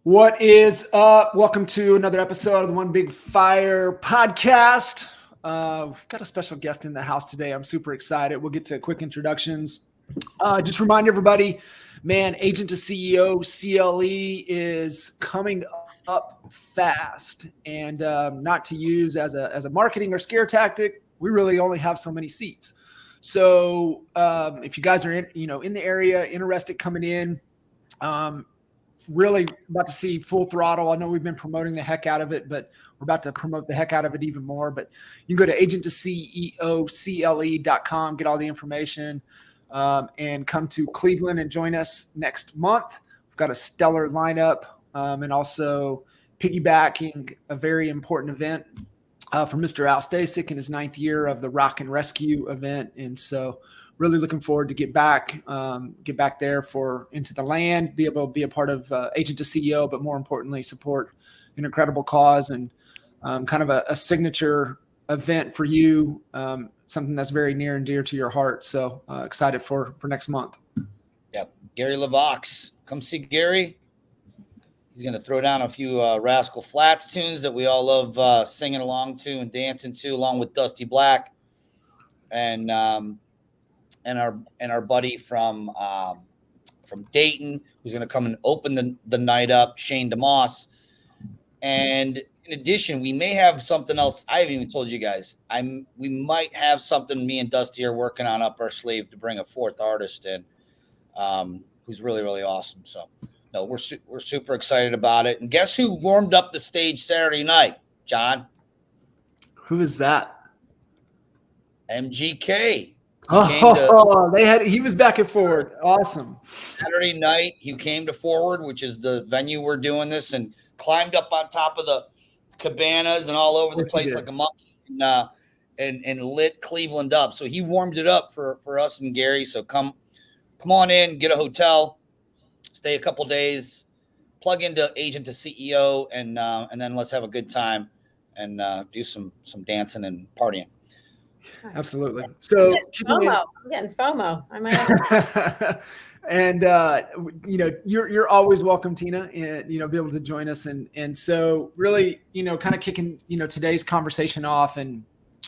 What is up? Welcome to another episode of the One Big Fire podcast. We've got a special guest in the house today. I'm super excited. We'll get to quick introductions. Just remind everybody, man, Agent to CEO, CLE is coming up fast, and not to use as a marketing or scare tactic. We really only have so many seats. So if you guys are in the area, interested coming in, really about to see full throttle. I know we've been promoting the heck out of it, but we're about to promote the heck out of it even more. But you can go to agent2ceocle.com, get all the information, and come to Cleveland and join us next month. We've got a stellar lineup, and also piggybacking a very important event for Mr. Albie Stasek in his 9th year of the Rock and Rescue event. And so really looking forward to get back there into the land, be able to be a part of Agent to CEO, but more importantly, support an incredible cause and kind of a signature event for you, something that's very near and dear to your heart. So excited for next month. Yep. Gary LaVox. Come see Gary. He's going to throw down a few Rascal Flatts tunes that we all love singing along to and dancing to, along with Dusty Black and our buddy from Dayton, who's going to come and open the night up, Shane DeMoss. And in addition, we may have something else. I haven't even told you guys. We might have something me and Dusty are working on up our sleeve to bring a 4th artist in, who's really, really awesome. So, no, we're super excited about it. And guess who warmed up the stage Saturday night, John? Who is that? MGK. He was back and forward. Awesome. Saturday night, he came to Forward, which is the venue we're doing this, and climbed up on top of the cabanas and all over the place like a monkey, and lit Cleveland up. So he warmed it up for us and Gary. So come on in, get a hotel, stay a couple days, plug into Agent to CEO, and then let's have a good time and do some dancing and partying. Absolutely. So FOMO. I'm getting FOMO. I might have and you're always welcome, Tina, and be able to join us. And so really, kind of kicking, today's conversation off, and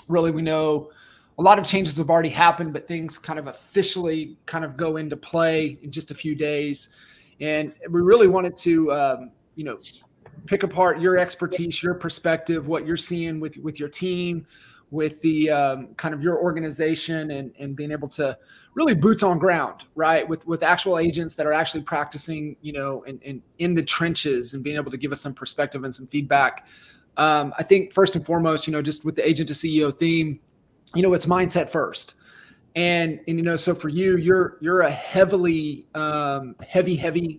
really we know a lot of changes have already happened, but things kind of officially kind of go into play in just a few days. And we really wanted to pick apart your expertise, your perspective, what you're seeing with your team, with the kind of your organization, and being able to really boots on ground, right? With actual agents that are actually practicing, and in the trenches, and being able to give us some perspective and some feedback. I think first and foremost, just with the Agent to CEO theme, it's mindset first. And so for you, you're a heavy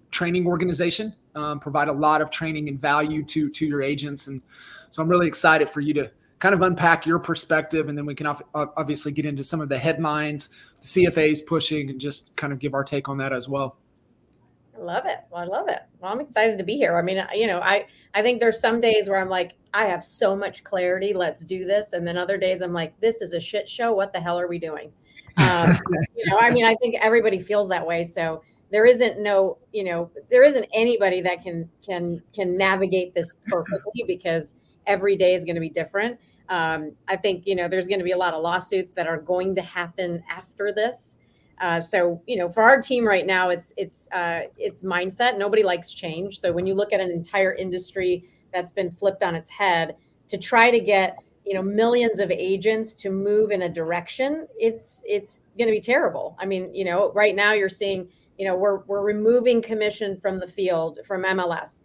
training organization, provide a lot of training and value to your agents. And so I'm really excited for you to kind of unpack your perspective, and then we can obviously get into some of the headlines, the CFA's pushing, and just kind of give our take on that as well. I love it. Well, I'm excited to be here. I mean, I think there's some days where I'm like, I have so much clarity. Let's do this. And then other days I'm like, this is a shit show. What the hell are we doing? I think everybody feels that way. So there isn't anybody that can navigate this perfectly, because every day is going to be different. I think, there's going to be a lot of lawsuits that are going to happen after this. So, for our team right now, it's mindset. Nobody likes change. So when you look at an entire industry that's been flipped on its head, to try to get, millions of agents to move in a direction, it's going to be terrible. I mean, right now you're seeing, we're removing commission from the field, from MLS.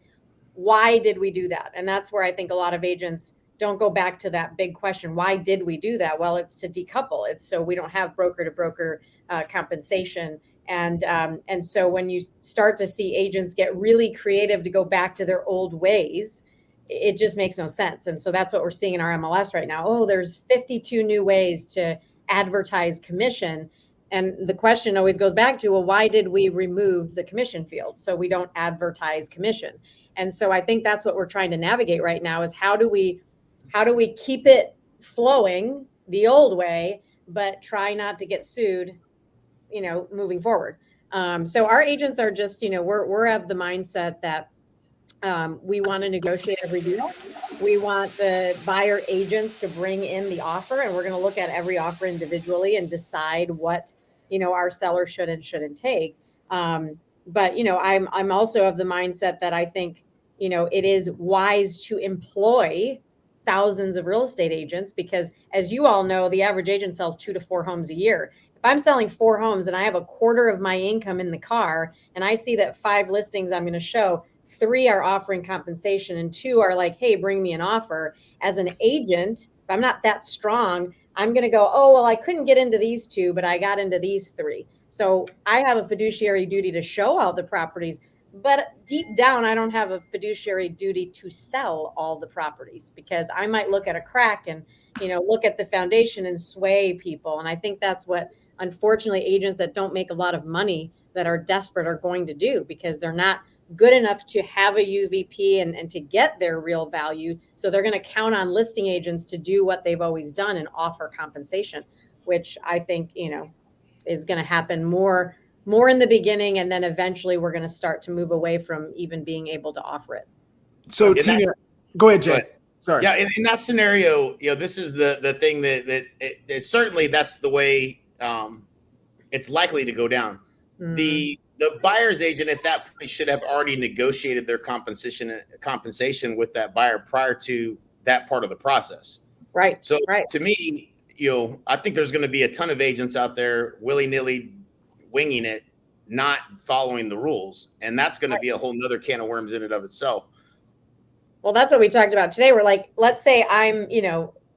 Why did we do that? And that's where I think a lot of agents don't go back to that big question. Why did we do that? Well, it's to decouple. It's so we don't have broker to broker compensation. And so when you start to see agents get really creative to go back to their old ways, it just makes no sense. And so that's what we're seeing in our MLS right now. Oh, there's 52 new ways to advertise commission. And the question always goes back to, well, why did we remove the commission field? So we don't advertise commission. And so I think that's what we're trying to navigate right now, is how do we keep it flowing the old way, but try not to get sued, moving forward. So our agents are just, we're of the mindset that We want to negotiate every deal. We want the buyer agents to bring in the offer, and we're going to look at every offer individually and decide what, our seller should and shouldn't take. But I'm also of the mindset that I think, it is wise to employ thousands of real estate agents, because as you all know, the average agent sells 2 to 4 homes a year. If I'm selling 4 homes and I have a quarter of my income in the car, and I see that 5 listings I'm going to show, 3 are offering compensation and 2 are like, hey, bring me an offer. As an agent, if I'm not that strong, I'm going to go, oh, well, I couldn't get into these 2, but I got into these 3. So I have a fiduciary duty to show all the properties, but deep down, I don't have a fiduciary duty to sell all the properties, because I might look at a crack and, look at the foundation and sway people. And I think that's what, unfortunately, agents that don't make a lot of money, that are desperate, are going to do, because they're not good enough to have a UVP and to get their real value. So they're going to count on listing agents to do what they've always done and offer compensation, which I think, is going to happen more in the beginning. And then eventually we're going to start to move away from even being able to offer it. So Tina, go ahead, Jay. Go ahead. Sorry. Yeah. In that scenario, this is the thing that certainly that's the way it's likely to go down. The buyer's agent at that point should have already negotiated their compensation with that buyer prior to that part of the process. Right. So to me, I think there's going to be a ton of agents out there willy-nilly winging it, not following the rules. And that's going to be a whole nother can of worms in and of itself. Well, that's what we talked about today. We're like, let's say I'm,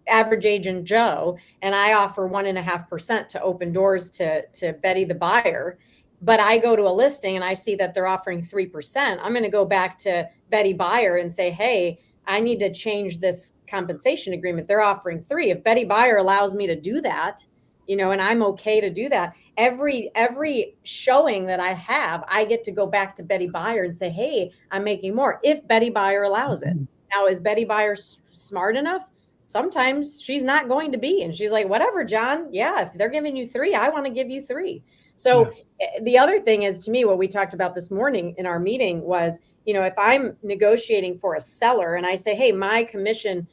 average agent Joe, and I offer 1.5% to open doors to Betty the buyer. But I go to a listing and I see that they're offering 3%. I'm going to go back to Betty buyer and say, hey, I need to change this compensation agreement. They're offering 3. If Betty buyer allows me to do that, and I'm okay to do that, every showing that I have, I get to go back to Betty buyer and say, hey, I'm making more, if Betty buyer allows it. Now, is Betty buyer smart enough? Sometimes she's not going to be. And she's like, whatever, John. Yeah, if they're giving you 3, I want to give you 3. So the other thing is, to me, what we talked about this morning in our meeting was, if I'm negotiating for a seller and I say, hey, my commission,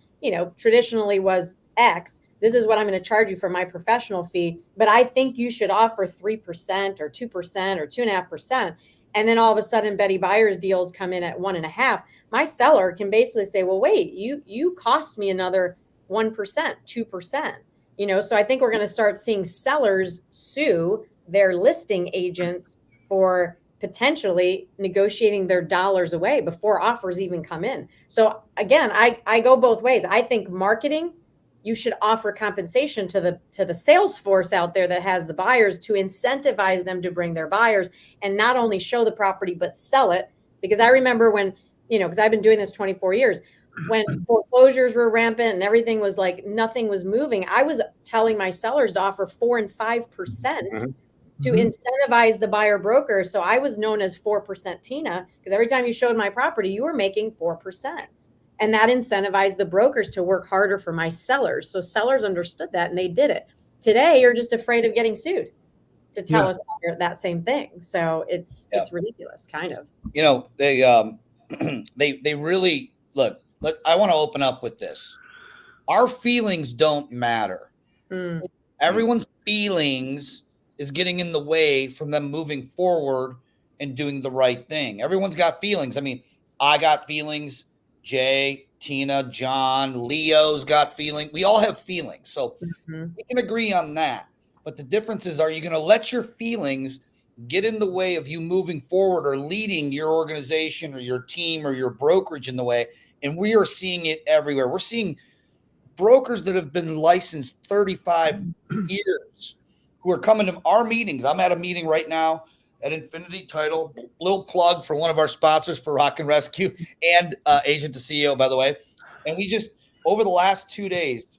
traditionally was X, this is what I'm going to charge you for my professional fee, but I think you should offer 3% or 2% or 2.5%. And then all of a sudden Betty buyer's deals come in at 1.5%. My seller can basically say, well, wait, you cost me another 1%, 2%. So I think we're going to start seeing sellers sue their listing agents for potentially negotiating their dollars away before offers even come in. So again, I go both ways. I think marketing, you should offer compensation to the sales force out there that has the buyers, to incentivize them to bring their buyers and not only show the property, but sell it. Because I remember when, because I've been doing this 24 years, when foreclosures were rampant and everything was like, nothing was moving, I was telling my sellers to offer 4 and 5% to incentivize the buyer broker. So I was known as 4% Tina, because every time you showed my property, you were making 4%. And that incentivized the brokers to work harder for my sellers. So sellers understood that and they did it. Today, you're just afraid of getting sued to tell us that same thing. So it's ridiculous, kind of. They really look. I want to open up with this. Our feelings don't matter. Everyone's feelings is getting in the way from them moving forward and doing the right thing. Everyone's got feelings. I mean, I got feelings. Jay, Tina, John, Leo's got feelings. We all have feelings. So we can agree on that. But the difference is, are you going to let your feelings get in the way of you moving forward or leading your organization or your team or your brokerage in the way? And we are seeing it everywhere. We're seeing brokers that have been licensed 35 years who are coming to our meetings. I'm at a meeting right now at Infinity Title, little plug for one of our sponsors for Rock and Rescue, and Agent to CEO, by the way. And we just, over the last 2 days,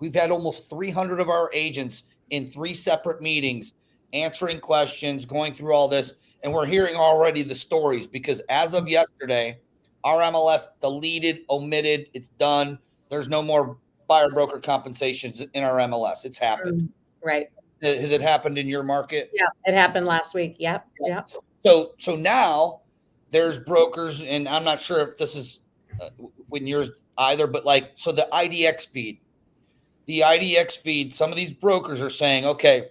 we've had almost 300 of our agents in 3 separate meetings, answering questions, going through all this. And we're hearing already the stories, because as of yesterday, our MLS deleted, omitted, it's done. There's no more buyer broker compensations in our MLS. It's happened. Right. Has it happened in your market? Yeah, it happened last week. Yep. So now there's brokers, and I'm not sure if this is when yours either, but like, so the IDX feed, some of these brokers are saying, okay,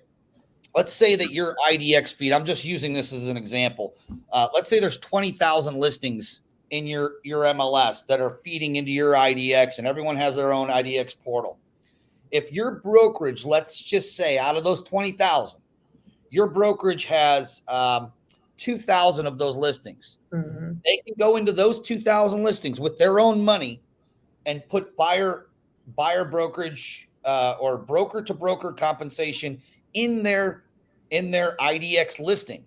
let's say that your IDX feed, I'm just using this as an example. Let's say there's 20,000 listings in your MLS that are feeding into your IDX, and everyone has their own IDX portal. If your brokerage, let's just say out of those 20,000, your brokerage has 2,000 of those listings. Mm-hmm. They can go into those 2,000 listings with their own money and put buyer brokerage or broker to broker compensation in their IDX listing.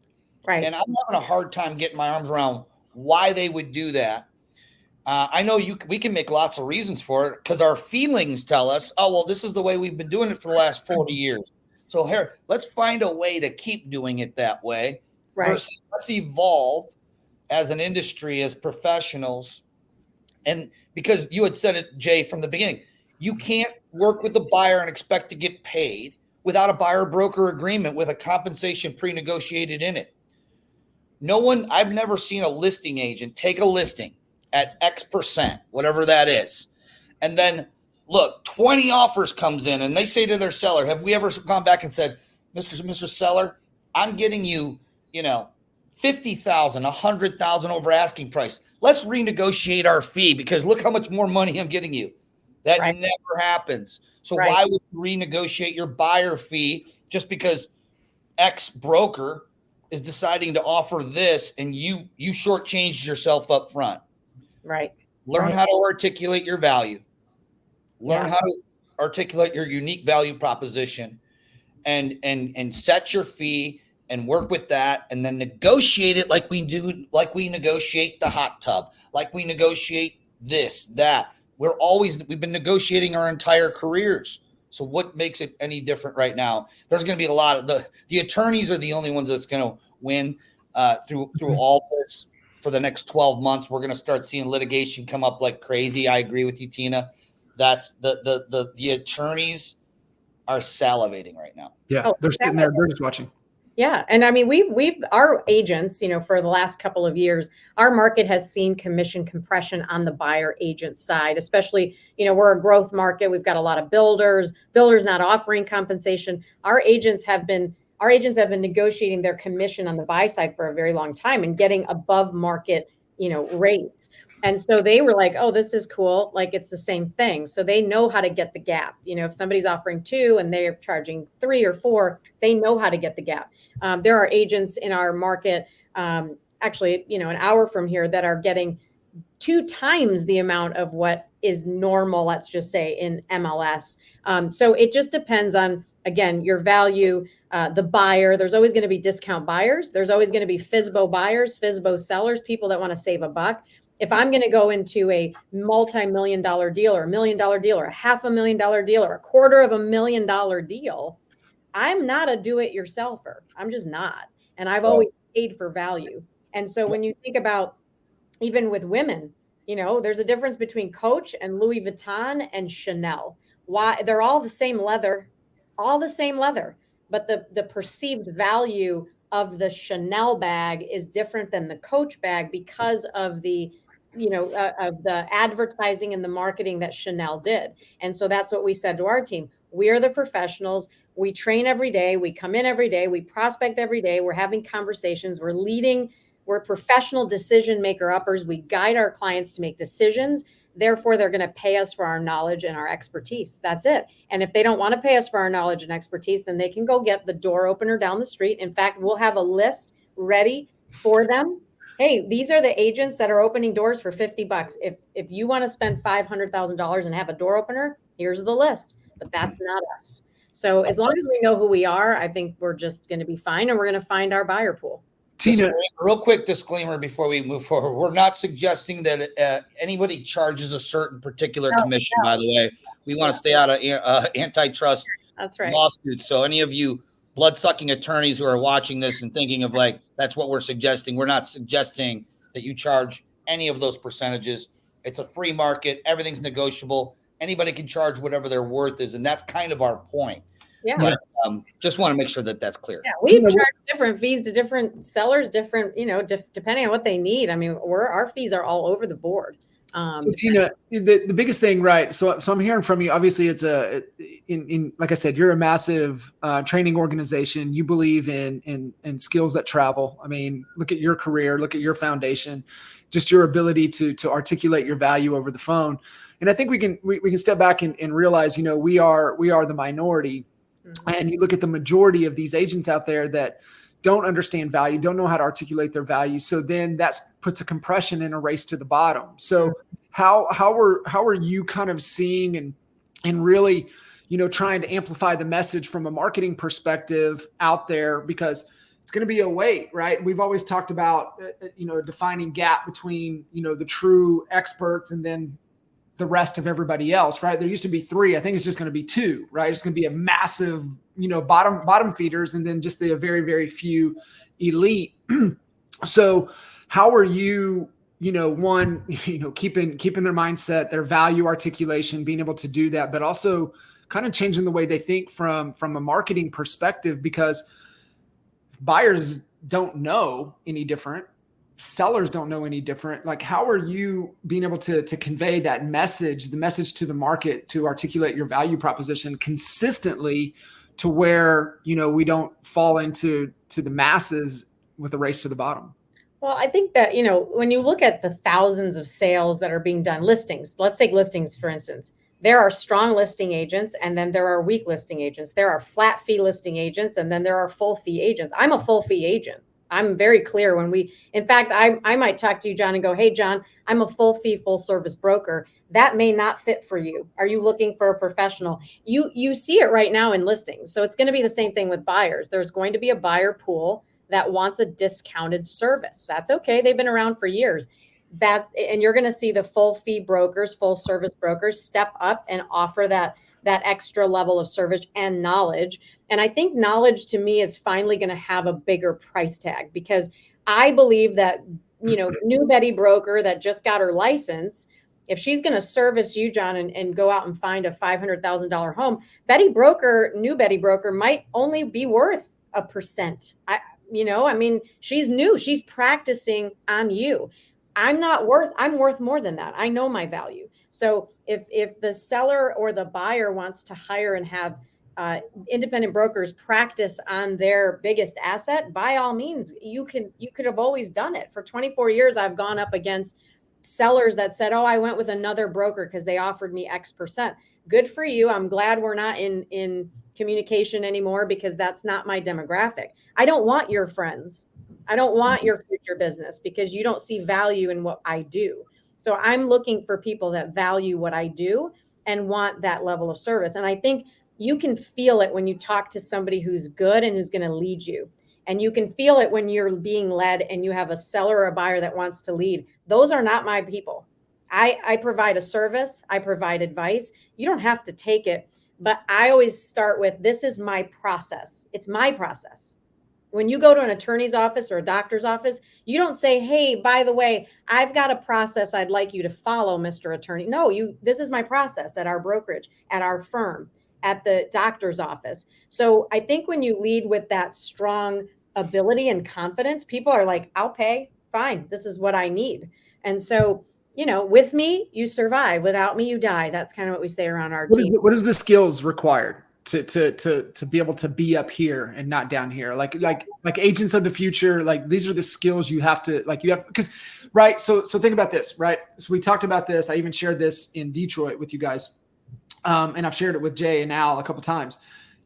Right. And I'm having a hard time getting my arms around why they would do that. I know we can make lots of reasons for it because our feelings tell us, oh, well, this is the way we've been doing it for the last 40 years. So here, let's find a way to keep doing it that way. Right. Versus let's evolve as an industry, as professionals. And because you had said it, Jay, from the beginning, you can't work with the buyer and expect to get paid without a buyer broker agreement with a compensation pre-negotiated in it. I've never seen a listing agent take a listing at X%, whatever that is. And then look, 20 offers comes in and they say to their seller, have we ever gone back and said, Mr. Seller, I'm getting you, 50,000, 100,000 over asking price. Let's renegotiate our fee because look how much more money I'm getting you. That right. never happens. So right. why would you renegotiate your buyer fee just because X broker is deciding to offer this and you shortchanged yourself up front? Right. Learn right. how to articulate your value. Learn how to articulate your unique value proposition and set your fee and work with that and then negotiate it like we negotiate the hot tub, like we negotiate this, that. We've been negotiating our entire careers. So what makes it any different right now? There's going to be a lot of the attorneys are the only ones that's going to win through all this for the next 12 months. We're going to start seeing litigation come up like crazy. I agree with you, Tina. That's the attorneys are salivating right now. Yeah, they're sitting there, they're just watching. Yeah. And I mean, we've our agents, for the last couple of years, our market has seen commission compression on the buyer agent side, especially, we're a growth market. We've got a lot of builders not offering compensation. Our agents have been negotiating their commission on the buy side for a very long time and getting above market, rates. And so they were like, oh, this is cool. Like it's the same thing. So they know how to get the gap. If somebody's offering 2 and they're charging 3 or 4, they know how to get the gap. There are agents in our market, actually, an hour from here that are getting 2 times the amount of what is normal, let's just say, in MLS. So it just depends on, again, your value, the buyer. There's always going to be discount buyers. There's always going to be FSBO buyers, FSBO sellers, people that want to save a buck. If I'm going to go into a multi-million-dollar deal or $1 million deal or $500,000 deal or $250,000 deal, I'm not a do-it-yourselfer. I'm just not. And I've always paid for value. And so when you think about, even with women, there's a difference between Coach and Louis Vuitton and Chanel. Why? They're all the same leather, but the perceived value of the Chanel bag is different than the Coach bag because of the, of the advertising and the marketing that Chanel did. And so that's what we said to our team. We are the professionals. We train every day. We come in every day. We prospect every day. We're having conversations. We're leading. We're professional decision maker uppers. We guide our clients to make decisions. Therefore, they're going to pay us for our knowledge and our expertise. That's it. And if they don't want to pay us for our knowledge and expertise, then they can go get the door opener down the street. In fact, we'll have a list ready for them. Hey, these are the agents that are opening doors for $50. If you want to spend $500,000 and have a door opener, here's the list. But that's not us. So as long as we know who we are, I think we're just going to be fine, and we're going to find our buyer pool. Tina, real quick disclaimer before we move forward. We're not suggesting that anybody charges a certain particular commission, by the way. We want to stay out of antitrust lawsuits. So any of you blood-sucking attorneys who are watching this and thinking of that's what we're suggesting, we're not suggesting that you charge any of those percentages. It's a free market. Everything's negotiable. Anybody can charge whatever their worth is, and that's kind of our point. Yeah. But just want to make sure that that's clear. Yeah, we charge different fees to different sellers, different, depending on what they need. I mean, our fees are all over the board. So Tina, the biggest thing, right? So I'm hearing from you. Obviously, it's like I said, you're a massive training organization. You believe in skills that travel. I mean, look at your career, look at your foundation, just your ability to articulate your value over the phone. And I think we can step back and realize, we are the minority. Mm-hmm. And you look at the majority of these agents out there that don't understand value, don't know how to articulate their value. So then that puts a compression in a race to the bottom. So how are you kind of seeing and really, trying to amplify the message from a marketing perspective out there? Because it's going to be a wait, right? We've always talked about, a defining gap between, the true experts and then the rest of everybody else, right? There used to be 3. I think it's just going to be 2, right? It's going to be a massive, bottom feeders, and then just the very, very few elite. So how are you, keeping their mindset, their value articulation, being able to do that, but also kind of changing the way they think from a marketing perspective, because buyers don't know any different. Sellers don't know any different. Like, how are you being able to convey that message, the message to the market, to articulate your value proposition consistently to where, we don't fall into the masses with a race to the bottom? Well, I think that, when you look at the thousands of sales that are being done, listings, let's take listings, for instance, there are strong listing agents, and then there are weak listing agents. There are flat fee listing agents, and then there are full fee agents. I'm a full fee agent. I'm very clear in fact, I might talk to you, John, and go, hey, John, I'm a full fee, full service broker. That may not fit for you. Are you looking for a professional? You see it right now in listings. So it's going to be the same thing with buyers. There's going to be a buyer pool that wants a discounted service. That's okay. They've been around for years. And you're going to see the full fee brokers, full service brokers step up and offer that extra level of service and knowledge. And I think knowledge, to me, is finally going to have a bigger price tag, because I believe that, new Betty broker that just got her license, if she's going to service you, John, and go out and find a $500,000 home, new Betty broker might only be worth 1%. She's new, she's practicing on you. I'm worth more than that. I know my value. So if the seller or the buyer wants to hire and have independent brokers practice on their biggest asset, by all means, you could have always done it. For 24 years, I've gone up against sellers that said, oh, I went with another broker because they offered me X%. Good for you. I'm glad we're not in communication anymore, because that's not my demographic. I don't want your friends. I don't want your future business, because you don't see value in what I do. So I'm looking for people that value what I do and want that level of service. And I think you can feel it when you talk to somebody who's good and who's going to lead you. And you can feel it when you're being led and you have a seller or a buyer that wants to lead. Those are not my people. I provide a service. I provide advice. You don't have to take it. But I always start with, this is my process. It's my process. When you go to an attorney's office or a doctor's office, you don't say, hey, by the way, I've got a process I'd like you to follow, Mr. Attorney. No, this is my process at our brokerage, at our firm, at the doctor's office. So I think when you lead with that strong ability and confidence, people are like, I'll pay, fine, this is what I need. And so, with me, you survive. Without me, you die. That's kind of what we say around our team. What is the skills required to be able to be up here and not down here? Like agents of the future, like these are the skills you have, because, right. So think about this, right? So we talked about this. I even shared this in Detroit with you guys. And I've shared it with Jay and Al a couple of times.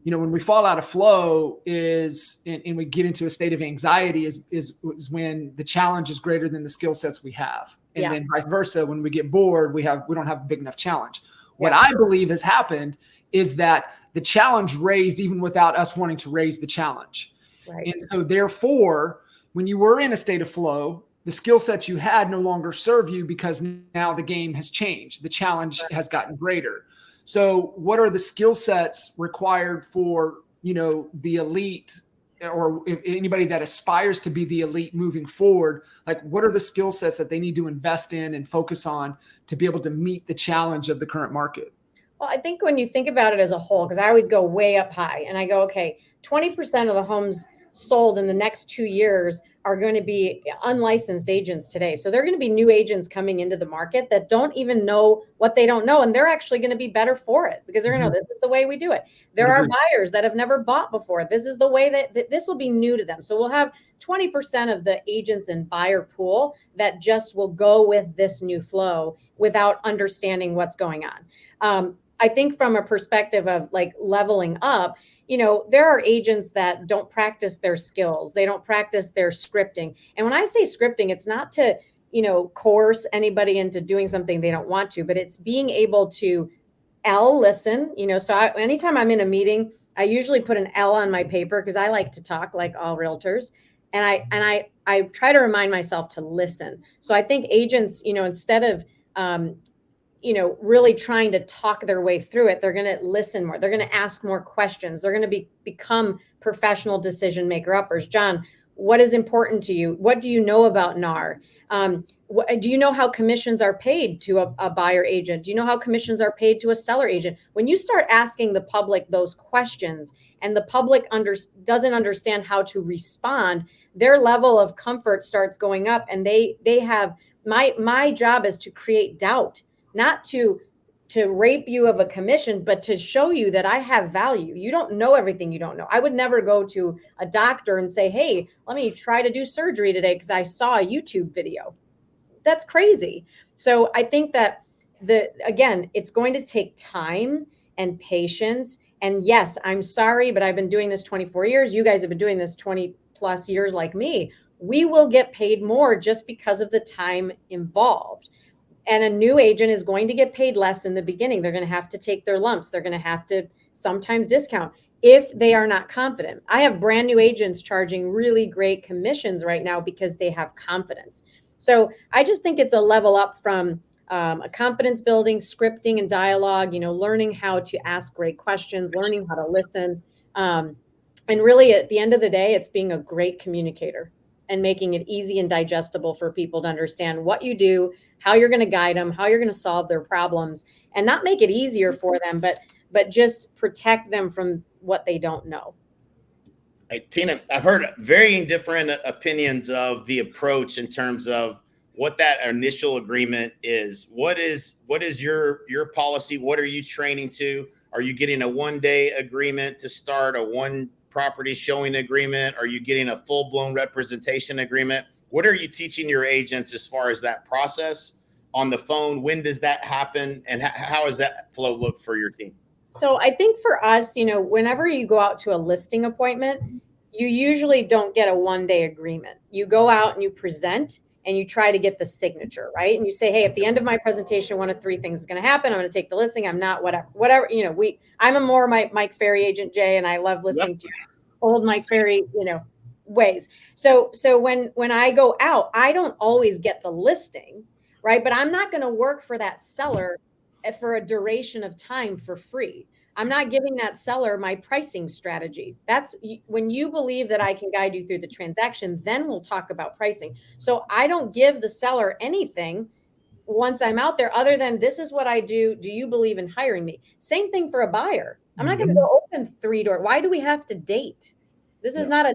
When we fall out of flow and we get into a state of anxiety is when the challenge is greater than the skill sets we have. And then vice versa, when we get bored, we don't have a big enough challenge. What I believe has happened is that the challenge raised even without us wanting to raise the challenge. Right. And so therefore, when you were in a state of flow, the skill sets you had no longer serve you, because now the game has changed. The challenge has gotten greater. So what are the skill sets required for, the elite, or if anybody that aspires to be the elite moving forward? Like, what are the skill sets that they need to invest in and focus on to be able to meet the challenge of the current market? Well, I think when you think about it as a whole, because I always go way up high and I go, okay, 20% of the homes sold in the next 2 years are going to be unlicensed agents today. So they're going to be new agents coming into the market that don't even know what they don't know. And they're actually going to be better for it because they're going to know this is the way we do it. There are buyers that have never bought before. This is the way that this will be new to them. So we'll have 20% of the agents and buyer pool that just will go with this new flow without understanding what's going on. I think from a perspective of like leveling up, there are agents that don't practice their skills. They don't practice their scripting. And when I say scripting, it's not to, coerce anybody into doing something they don't want to, but it's being able to listen, so anytime I'm in a meeting, I usually put an L on my paper because I like to talk like all realtors. And I try to remind myself to listen. So I think agents, instead of, really trying to talk their way through it, they're going to listen more. They're going to ask more questions. They're going to become professional decision maker uppers. John, what is important to you? What do you know about NAR? Do you know how commissions are paid to a buyer agent? Do you know how commissions are paid to a seller agent? When you start asking the public those questions and the public doesn't understand how to respond, their level of comfort starts going up, and they have my job is to create doubt, not to rape you of a commission, but to show you that I have value. You don't know everything you don't know. I would never go to a doctor and say, hey, let me try to do surgery today because I saw a YouTube video. That's crazy. So I think that again, it's going to take time and patience. And yes, I'm sorry, but I've been doing this 24 years. You guys have been doing this 20 plus years like me. We will get paid more just because of the time involved. And a new agent is going to get paid less in the beginning. They're going to have to take their lumps. They're going to have to sometimes discount if they are not confident. I have brand new agents charging really great commissions right now because they have confidence. So I just think it's a level up from a confidence building, scripting and dialogue, learning how to ask great questions, learning how to listen. And really at the end of the day, it's being a great communicator and making it easy and digestible for people to understand what you do, how you're going to guide them, how you're going to solve their problems, and not make it easier for them, but just protect them from what they don't know. Hey, Tina, I've heard varying different opinions of the approach in terms of what that initial agreement is. What is your policy? What are you training to? Are you getting a 1-day agreement to start, a one property showing agreement? Are you getting a full-blown representation agreement? What are you teaching your agents as far as that process on the phone? When does that happen? And how does that flow look for your team? So I think for us, whenever you go out to a listing appointment, you usually don't get a 1-day agreement. You go out and you present and you try to get the signature, right? And you say, hey, at the end of my presentation, one of 3 things is going to happen. I'm going to take the listing. I'm not whatever, I'm a more Mike Ferry agent, Jay, and I love listening to old Mike Ferry, ways. So when I go out, I don't always get the listing, right? But I'm not going to work for that seller for a duration of time for free. I'm not giving that seller my pricing strategy. That's when you believe that I can guide you through the transaction, then we'll talk about pricing. So I don't give the seller anything once I'm out there other than this is what I do. Do you believe in hiring me? Same thing for a buyer. I'm not going to go open 3 doors. Why do we have to date? This is not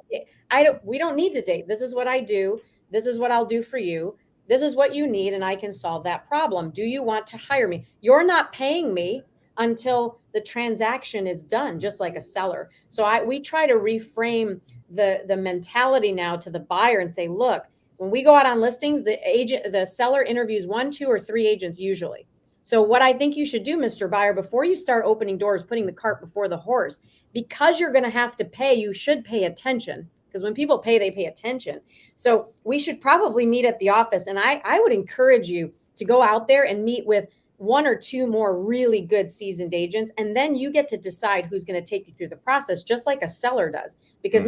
we don't need to date. This is what I do. This is what I'll do for you. This is what you need, and I can solve that problem. Do you want to hire me? You're not paying me until the transaction is done, just like a seller. So we try to reframe the mentality now to the buyer and say, look, when we go out on listings, the seller interviews 1, 2, or 3 agents usually. So what I think you should do, Mr. Buyer, before you start opening doors, putting the cart before the horse, because you're going to have to pay, you should pay attention. Because when people pay, they pay attention. So we should probably meet at the office. And I would encourage you to go out there and meet with 1 or 2 more really good seasoned agents. And then you get to decide who's going to take you through the process, just like a seller does. Because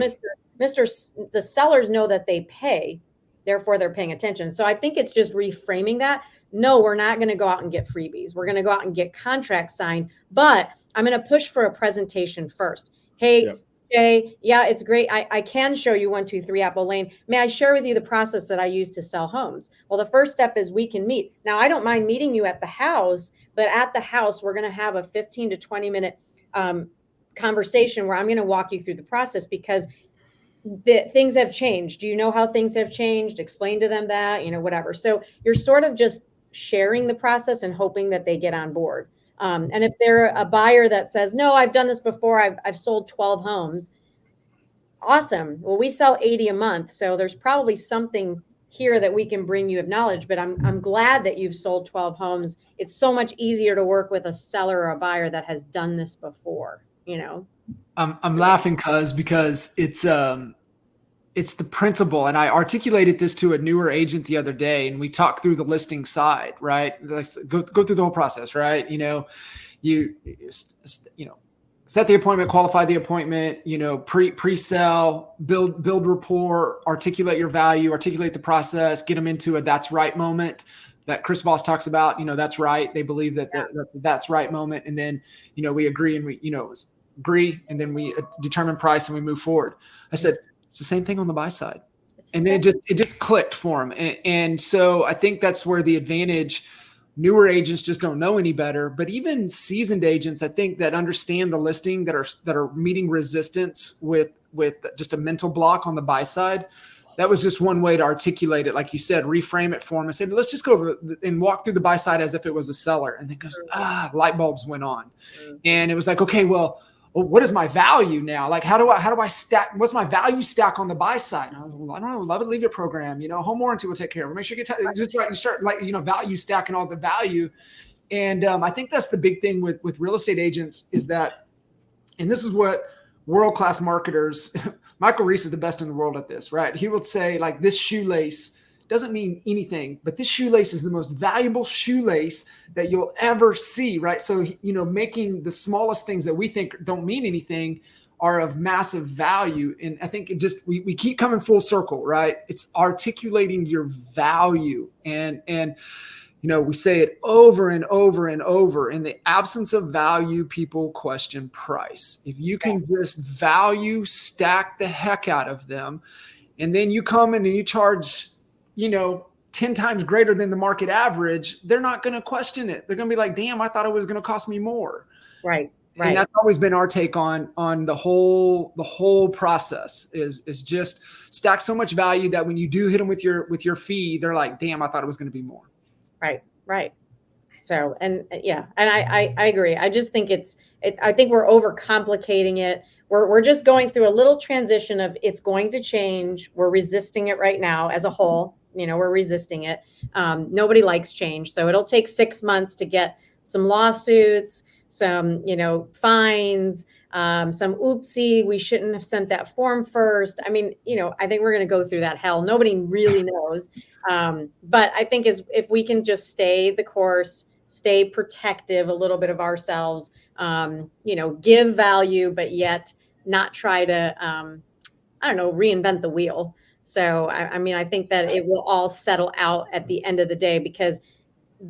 the sellers know that they pay, therefore they're paying attention. So I think it's just reframing that. No, we're not going to go out and get freebies. We're going to go out and get contracts signed. But I'm going to push for a presentation first. Hey, Jay, yeah, it's great. I can show you 123 Apple Lane. May I share with you the process that I use to sell homes? Well, the first step is we can meet. Now, I don't mind meeting you at the house, but at the house, we're going to have a 15 to 20 minute conversation where I'm going to walk you through the process, because things have changed. Do you know how things have changed? Explain to them that, whatever. So you're sort of just sharing the process and hoping that they get on board. And if they're a buyer that says, no, I've done this before, I've sold 12 homes. Awesome. Well, we sell 80 a month. So there's probably something here that we can bring you of knowledge, but I'm glad that you've sold 12 homes. It's so much easier to work with a seller or a buyer that has done this before, I'm laughing because it's the principle. And I articulated this to a newer agent the other day, and we talked through the listing side, right? Let's go through the whole process, right? You set the appointment, qualify the appointment, pre-sell, build rapport, articulate your value, articulate the process, get them into a that's right moment that Chris Voss talks about. That's right. They believe that's right moment. And then, we agree, and we, agree, and then we determine price and we move forward. I said, it's the same thing on the buy side. And then it just clicked for them. And so I think that's where the advantage. Newer agents just don't know any better, but even seasoned agents, I think, that understand the listing, that are meeting resistance with just a mental block on the buy side. That was just one way to articulate it. Like you said, reframe it for them and say, let's just go and walk through the buy side as if it was a seller. And then goes, light bulbs went on. And it was like, okay, well, what is my value now? Like, how do I stack? What's my value stack on the buy side? And I was, well, I don't know, love it, leave it program, home warranty will take care of it. Make sure you get just right and start value stacking all the value. And I think that's the big thing with real estate agents is that, and this is what world-class marketers, Michael Reese is the best in the world at this, right? He will say, like, this shoelace doesn't mean anything, but this shoelace is the most valuable shoelace that you'll ever see, right? So, making the smallest things that we think don't mean anything are of massive value. And I think we keep coming full circle, right? It's articulating your value. And we say it over and over and over. In the absence of value, people question price. If you can just value stack the heck out of them, and then you come in and you charge 10 times greater than the market average, they're not going to question it. They're going to be like, damn, I thought it was going to cost me more. Right. And that's always been our take on the whole process is just stack so much value that when you do hit them with your fee, they're like, damn, I thought it was going to be more. Right. So, and I agree. I just think I think we're overcomplicating it. We're just going through a little transition of it's going to change. We're resisting it right now as a whole. We're resisting it. Nobody likes change. So it'll take 6 months to get some lawsuits, some, fines, some oopsie, we shouldn't have sent that form first. I mean, I think we're going to go through that hell. Nobody really knows. But I think if we can just stay the course, stay protective a little bit of ourselves, give value, but yet not try to, reinvent the wheel. So, I think that it will all settle out at the end of the day, because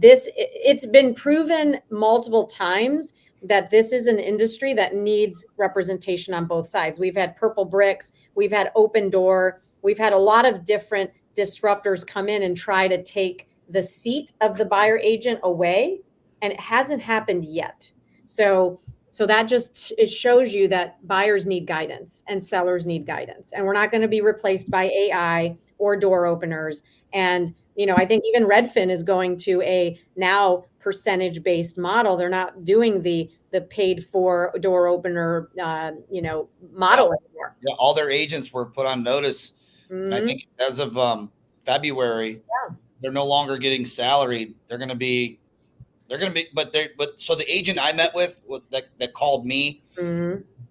it's been proven multiple times that this is an industry that needs representation on both sides. We've had Purple Bricks, we've had Open Door, we've had a lot of different disruptors come in and try to take the seat of the buyer agent away, and it hasn't happened yet. So that it shows you that buyers need guidance and sellers need guidance, and we're not going to be replaced by AI or door openers. And I think even Redfin is going to a now percentage-based model. They're not doing the paid for door opener, model anymore. Yeah, all their agents were put on notice. Mm-hmm. I think as of February, they're no longer getting salaried. They're going to be, but so the agent I met with that called me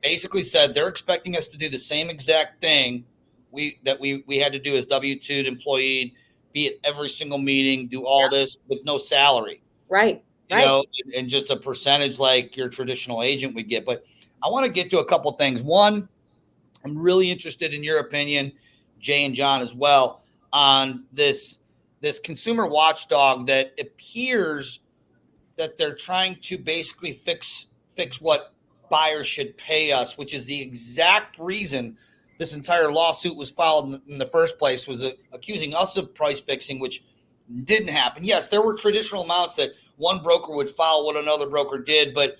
basically said they're expecting us to do the same exact thing we had to do as W-2 employee, be at every single meeting, do all this with no salary. Right. And just a percentage like your traditional agent would get. But I want to get to a couple things. One, I'm really interested in your opinion, Jay and John as well, on this consumer watchdog that appears that they're trying to basically fix what buyers should pay us, which is the exact reason this entire lawsuit was filed in the first place, was accusing us of price fixing, which didn't happen. Yes, there were traditional amounts that one broker would file what another broker did, but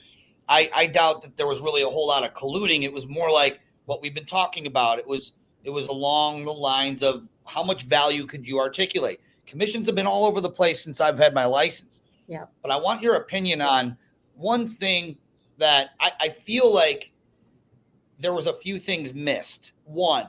I doubt that there was really a whole lot of colluding. It was more like what we've been talking about. It was along the lines of how much value could you articulate? Commissions have been all over the place since I've had my license. Yeah. But I want your opinion on one thing that I feel like there was a few things missed. One,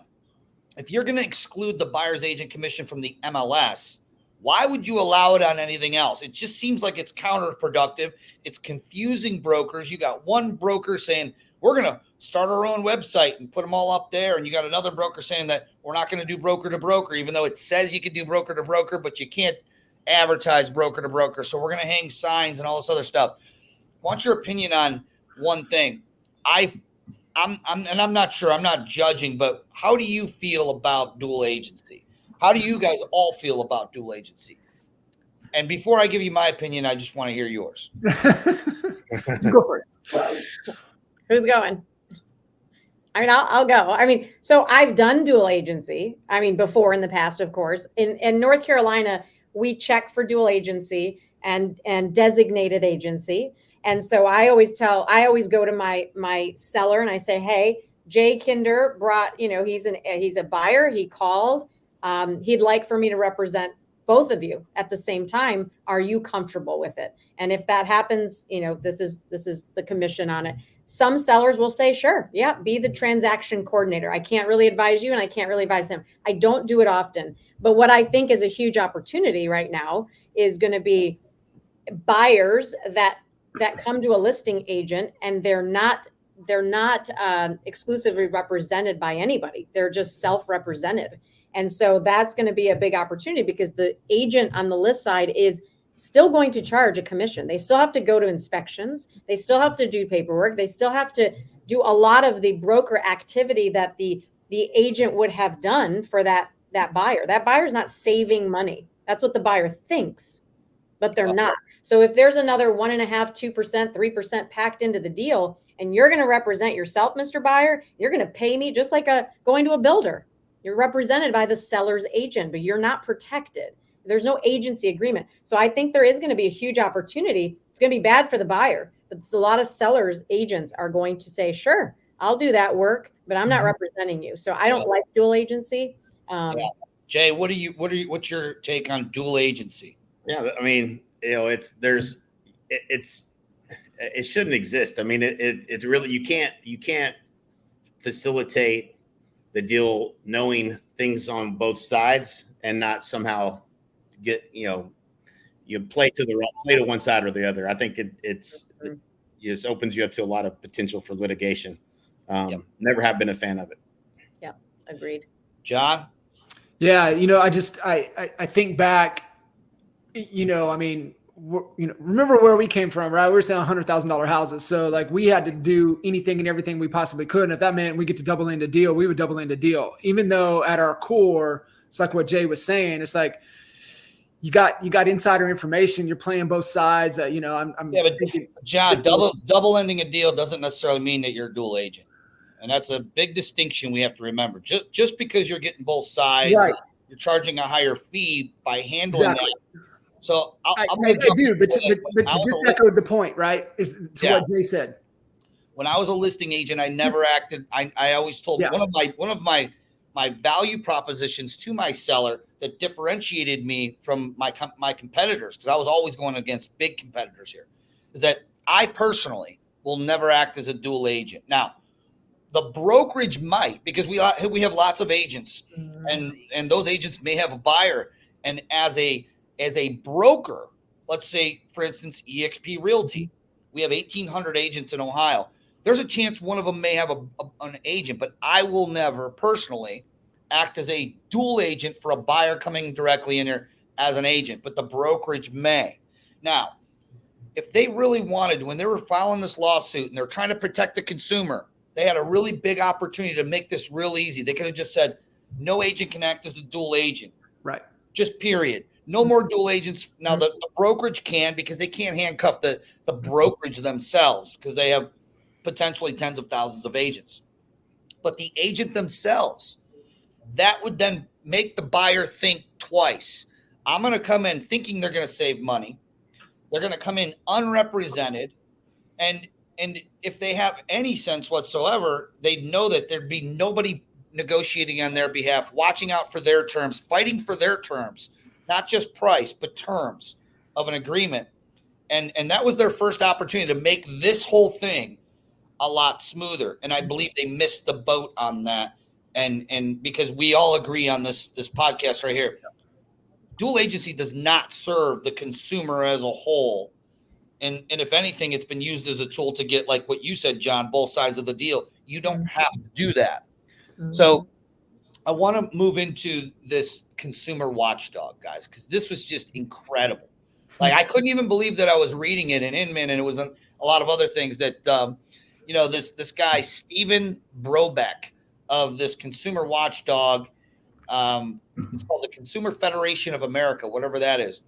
if you're going to exclude the buyer's agent commission from the MLS, why would you allow it on anything else? It just seems like it's counterproductive. It's confusing brokers. You got one broker saying, we're going to start our own website and put them all up there. And you got another broker saying that we're not going to do broker to broker, even though it says you can do broker to broker, but you can't advertise broker to broker. So we're going to hang signs and all this other stuff. I want your opinion on one thing. I'm not sure, I'm not judging, but how do you feel about dual agency? How do you guys all feel about dual agency? And before I give you my opinion, I just want to hear yours. You go for it. Who's going? I mean, I'll go. I mean, so I've done dual agency. I mean, before in the past, of course. In North Carolina, we check for dual agency and designated agency. And so I always go to my seller and I say, hey, Jay Kinder brought, he's a buyer. He called. He'd like for me to represent both of you at the same time. Are you comfortable with it? And if that happens, this is the commission on it. Some sellers will say, sure, yeah, be the transaction coordinator. I can't really advise you and I can't really advise him. I don't do it often. But what I think is a huge opportunity right now is going to be buyers that come to a listing agent and they're not exclusively represented by anybody. They're just self-represented. And so that's going to be a big opportunity because the agent on the list side is still going to charge a commission. They still have to go to inspections. They still have to do paperwork. They still have to do a lot of the broker activity that the agent would have done for that buyer. That buyer's not saving money. That's what the buyer thinks, but they're not. So if there's another 1.5%, 2%, 3% packed into the deal, and you're going to represent yourself, Mr. Buyer, you're going to pay me just like going to a builder. You're represented by the seller's agent, but you're not protected. There's no agency agreement. So I think there is going to be a huge opportunity. It's going to be bad for the buyer, but a lot of sellers agents are going to say, sure, I'll do that work, but I'm not representing you. So I don't like dual agency. Jay, what's your take on dual agency? Yeah. I mean, it shouldn't exist. I mean, it really, you can't facilitate the deal knowing things on both sides and not somehow get, you play to one side or the other. I think it just opens you up to a lot of potential for litigation. Never have been a fan of it. Yeah. Agreed. John? Yeah. I think back, I mean, remember where we came from, right? We were selling $100,000 houses. So like we had to do anything and everything we possibly could. And if that meant we get to double end a deal, we would double end a deal, even though at our core, it's like what Jay was saying. It's like, you got insider information. You're playing both sides. I'm thinking, John, double ending a deal doesn't necessarily mean that you're a dual agent. And that's a big distinction we have to remember. Just because you're getting both sides, right, you're charging a higher fee by handling that. So I do, but to just echo the point, right, is to what Jay said. When I was a listing agent, I never acted. I always told one of my value propositions to my seller that differentiated me from my competitors, because I was always going against big competitors here, is that I personally will never act as a dual agent. Now, the brokerage might, because we have lots of agents, and those agents may have a buyer, and as a broker, let's say, for instance, eXp Realty, we have 1,800 agents in Ohio. There's a chance one of them may have an agent, but I will never personally act as a dual agent for a buyer coming directly in here as an agent, but the brokerage may. Now, if they really wanted, when they were filing this lawsuit and they're trying to protect the consumer, they had a really big opportunity to make this real easy. They could have just said, no agent can act as a dual agent. Right. Just period. No more dual agents. Now, the brokerage can, because they can't handcuff the brokerage themselves, because they have potentially tens of thousands of agents. But the agent themselves, that would then make the buyer think twice. I'm going to come in thinking they're going to save money. They're going to come in unrepresented. And if they have any sense whatsoever, they'd know that there'd be nobody negotiating on their behalf, watching out for their terms, fighting for their terms, not just price, but terms of an agreement. And that was their first opportunity to make this whole thing a lot smoother. And I believe they missed the boat on that. And because we all agree on this podcast right here, dual agency does not serve the consumer as a whole. And if anything, it's been used as a tool to get, like what you said, John, both sides of the deal. You don't have to do that. So I want to move into this consumer watchdog, guys, because this was just incredible. Like, I couldn't even believe that I was reading it in Inman, and it was a lot of other things that, this guy, Stephen Brobeck of this consumer watchdog, it's called the Consumer Federation of America, whatever that is,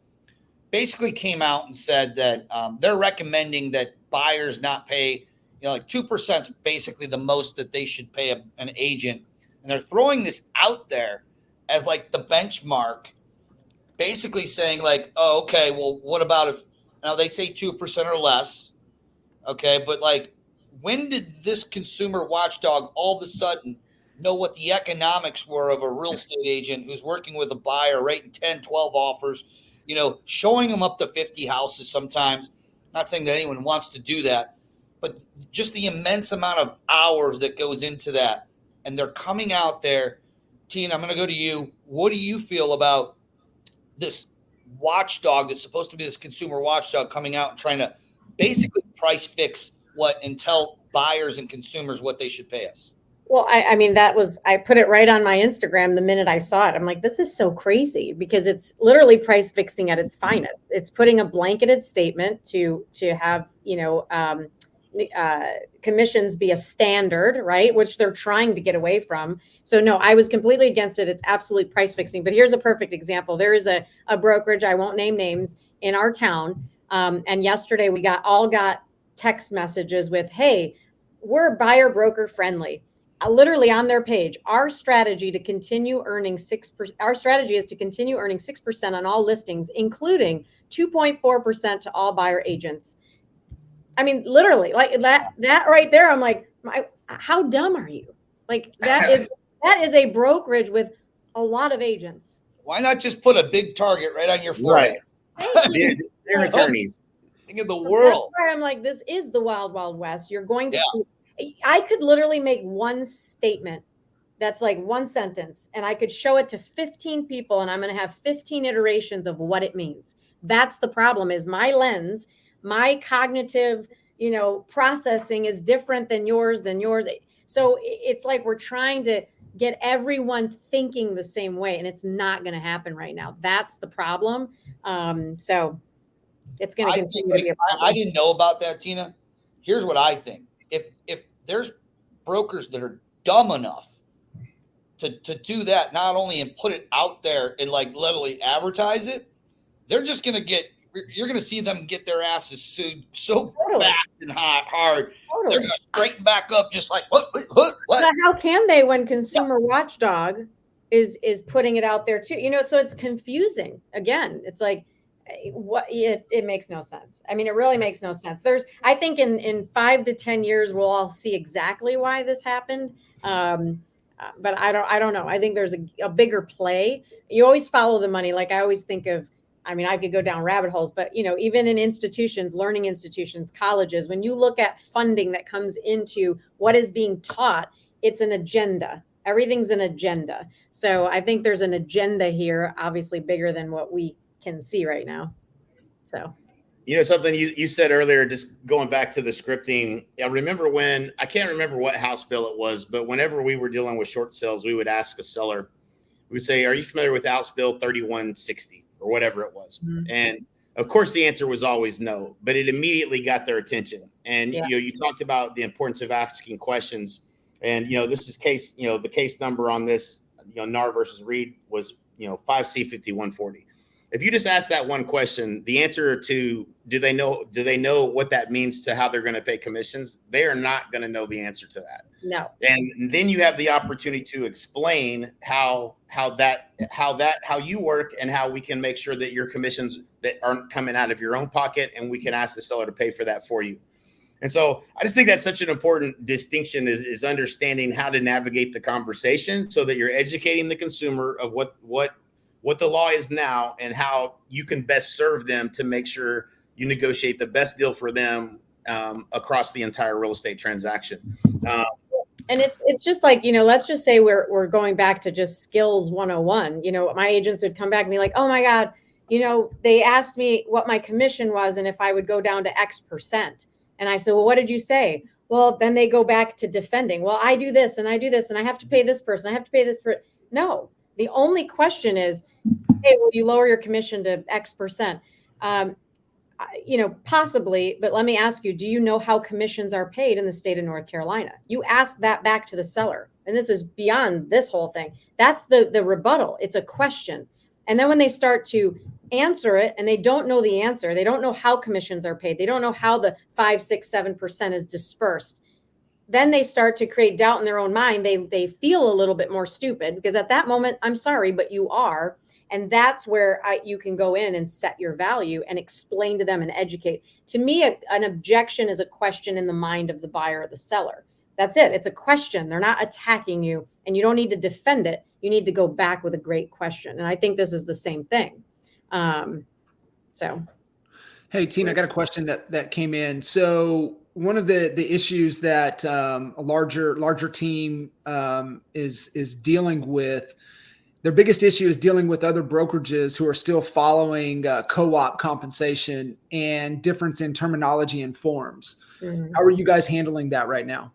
basically came out and said that they're recommending that buyers not pay, like 2% is basically the most that they should pay an agent. And they're throwing this out there as like the benchmark, basically saying like, oh, okay, well, what about if now they say 2% or less? Okay, but like, when did this consumer watchdog all of a sudden know what the economics were of a real estate agent who's working with a buyer, rating 10, 12 offers, showing them up to 50 houses sometimes? Not saying that anyone wants to do that, but just the immense amount of hours that goes into that. And they're coming out there. Tina, I'm going to go to you. What do you feel about this watchdog that's supposed to be this consumer watchdog coming out and trying to basically price fix and tell buyers and consumers what they should pay us? Well, I put it right on my Instagram the minute I saw it. I'm like, this is so crazy, because it's literally price fixing at its finest. It's putting a blanketed statement to have, commissions be a standard, right? Which they're trying to get away from. So no, I was completely against it. It's absolute price fixing. But here's a perfect example. There is a brokerage, I won't name names, in our town. And yesterday we got text messages with, hey, we're buyer broker friendly. Literally on their page, our strategy is to continue earning 6% on all listings, including 2.4% to all buyer agents. I mean, literally, like that right there. I'm like, how dumb are you? Like, that is a brokerage with a lot of agents. Why not just put a big target right on your forehead? Right. They're attorneys. Think of the world. That's why I'm like, this is the wild, wild west. You're going to see. I could literally make one statement that's like one sentence, and I could show it to 15 people, and I'm going to have 15 iterations of what it means. That's the problem, is my lens, my cognitive, processing is different than yours. So it's like we're trying to get everyone thinking the same way, and it's not going to happen right now. That's the problem. So it's going to continue to be a problem. I didn't know about that, Tina. Here's what I think. If there's brokers that are dumb enough to do that, not only and put it out there and like literally advertise it, you're going to see them get their asses sued so fast and hard. Totally. They're going to straighten back up just like, what? But how can they when Consumer Watchdog is putting it out there too? So it's confusing. Again, it's like, it makes no sense. I mean, it really makes no sense. I think in 5 to 10 years, we'll all see exactly why this happened. But I don't know. I think there's a bigger play. You always follow the money. Like I always think of, I could go down rabbit holes, but even in institutions, learning institutions, colleges, when you look at funding that comes into what is being taught, it's an agenda. Everything's an agenda. So I think there's an agenda here, obviously bigger than what we can see right now. So, something you said earlier, just going back to the scripting. I remember I can't remember what house bill it was, but whenever we were dealing with short sales, we would ask a seller, we would say, are you familiar with House Bill 3160 or whatever it was? Mm-hmm. And of course the answer was always no, but it immediately got their attention. And, you talked about the importance of asking questions. And, this is the case number on this, NAR versus Reed was, 5C5140. if you just ask that one question, the answer to do they know what that means to how they're going to pay commissions, they are not going to know the answer to that. No. And then you have the opportunity to explain how you work and how we can make sure that your commissions that aren't coming out of your own pocket, and we can ask the seller to pay for that for you. And so I just think that's such an important distinction, is understanding how to navigate the conversation so that you're educating the consumer of what the law is now and how you can best serve them to make sure you negotiate the best deal for them across the entire real estate transaction. And it's just like, let's just say we're going back to just skills 101. My agents would come back and be like, oh my God, they asked me what my commission was and if I would go down to X percent. And I said, well, what did you say? Well, then they go back to defending. Well, I do this and I do this and I have to pay this person. I have to pay this for. No, the only question is, hey, will you lower your commission to X percent? Possibly, but let me ask you, do you know how commissions are paid in the state of North Carolina? You ask that back to the seller. And this is beyond this whole thing. That's the rebuttal. It's a question. And then when they start to answer it and they don't know the answer, they don't know how commissions are paid, they don't know how the 5, 6, 7% is dispersed, then they start to create doubt in their own mind. They feel a little bit more stupid because at that moment, I'm sorry, but you are. And that's where you can go in and set your value and explain to them and educate. To me, an objection is a question in the mind of the buyer or the seller. That's it. It's a question. They're not attacking you, and you don't need to defend it. You need to go back with a great question. And I think this is the same thing. Hey, Tina, I got a question that came in. So one of the issues that a larger team is dealing with, their biggest issue is dealing with other brokerages who are still following co-op compensation and difference in terminology and forms. Mm-hmm. How are you guys handling that right now?